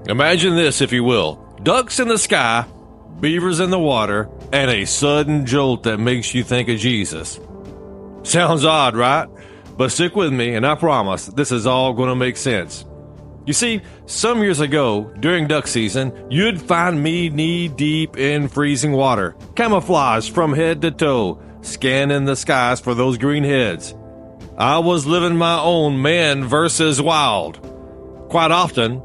Imagine this, if you will. Ducks in the sky, beavers in the water, and a sudden jolt that makes you think of Jesus. Sounds odd, right? But stick with me, and I promise this is all going to make sense. You see, some years ago, during duck season, you'd find me knee-deep in freezing water, camouflaged from head to toe, scanning the skies for those green heads. I was living my own man versus wild. Quite often,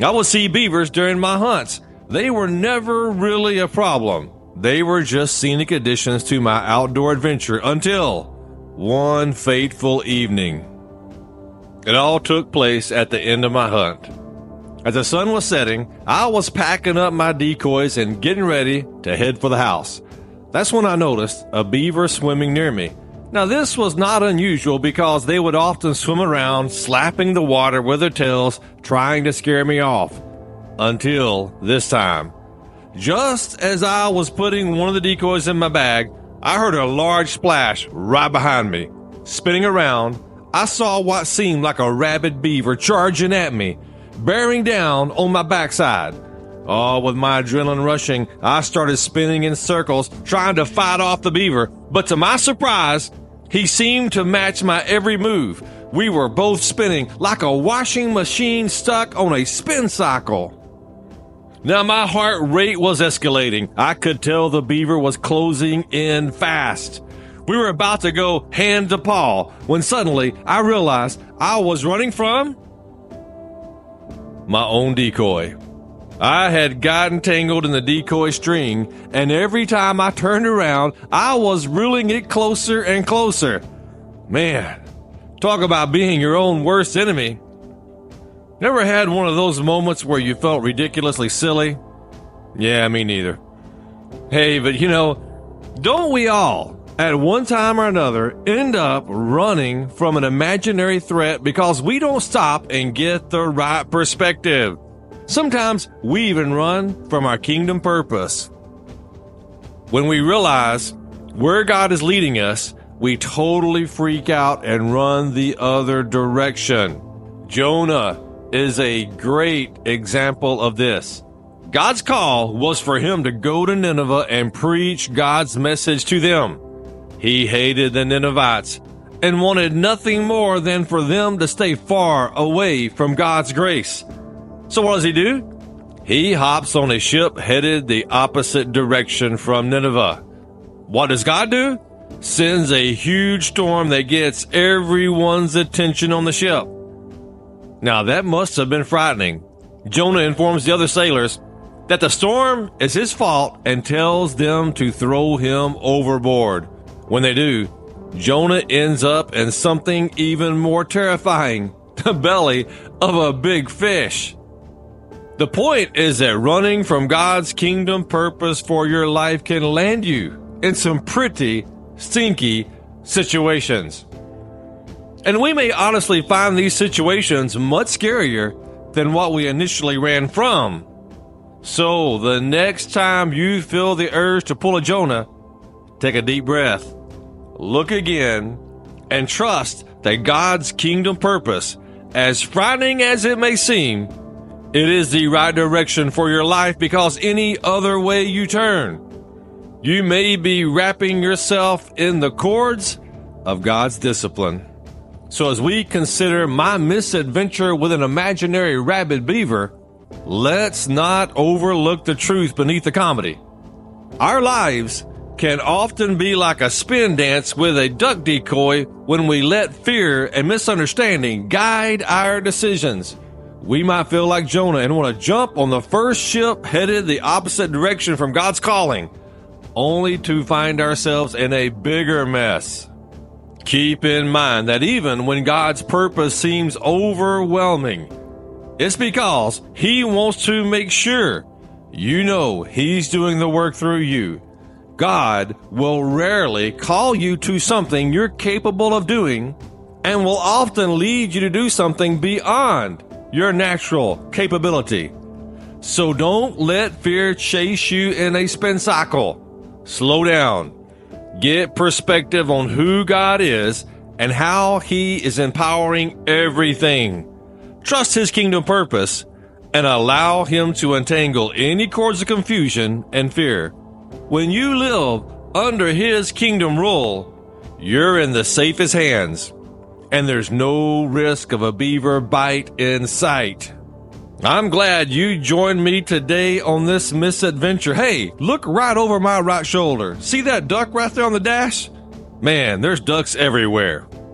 I would see beavers during my hunts. They were never really a problem. They were just scenic additions to my outdoor adventure until one fateful evening. It all took place at the end of my hunt. As the sun was setting, I was packing up my decoys and getting ready to head for the house. That's when I noticed a beaver swimming near me. Now, this was not unusual because they would often swim around, slapping the water with their tails, trying to scare me off. Until this time. Just as I was putting one of the decoys in my bag, I heard a large splash right behind me. Spinning around, I saw what seemed like a rabid beaver charging at me, bearing down on my backside. Oh, with my adrenaline rushing, I started spinning in circles, trying to fight off the beaver. But to my surprise, he seemed to match my every move. We were both spinning like a washing machine stuck on a spin cycle. Now my heart rate was escalating. I could tell the beaver was closing in fast. We were about to go hand to paw when suddenly I realized I was running from my own decoy. I had gotten tangled in the decoy string, and every time I turned around, I was reeling it closer and closer. Man, talk about being your own worst enemy. Never had one of those moments where you felt ridiculously silly? Yeah, me neither. Hey, but don't we all, at one time or another, end up running from an imaginary threat because we don't stop and get the right perspective? Sometimes we even run from our kingdom purpose. When we realize where God is leading us, we totally freak out and run the other direction. Jonah is a great example of this. God's call was for him to go to Nineveh and preach God's message to them. He hated the Ninevites and wanted nothing more than for them to stay far away from God's grace. So what does he do? He hops on a ship headed the opposite direction from Nineveh. What does God do? Sends a huge storm that gets everyone's attention on the ship. Now that must have been frightening. Jonah informs the other sailors that the storm is his fault and tells them to throw him overboard. When they do, Jonah ends up in something even more terrifying, the belly of a big fish. The point is that running from God's kingdom purpose for your life can land you in some pretty stinky situations. And we may honestly find these situations much scarier than what we initially ran from. So the next time you feel the urge to pull a Jonah, take a deep breath, look again, and trust that God's kingdom purpose, as frightening as it may seem, it is the right direction for your life, because any other way you turn, you may be wrapping yourself in the cords of God's discipline. So as we consider my misadventure with an imaginary rabid beaver, let's not overlook the truth beneath the comedy. Our lives can often be like a spin dance with a duck decoy when we let fear and misunderstanding guide our decisions. We might feel like Jonah and want to jump on the first ship headed the opposite direction from God's calling, only to find ourselves in a bigger mess. Keep in mind that even when God's purpose seems overwhelming, it's because He wants to make sure you know He's doing the work through you. God will rarely call you to something you're capable of doing, and will often lead you to do something beyond your natural capability. So don't let fear chase you in a spin cycle. Slow down. Get perspective on who God is and how He is empowering everything. Trust His kingdom purpose and allow him to untangle any cords of confusion and fear. When you live under his kingdom rule, you're in the safest hands, and there's no risk of a beaver bite in sight. I'm glad you joined me today on this misadventure. Hey, look right over my right shoulder. See that duck right there on the dash? Man, there's ducks everywhere.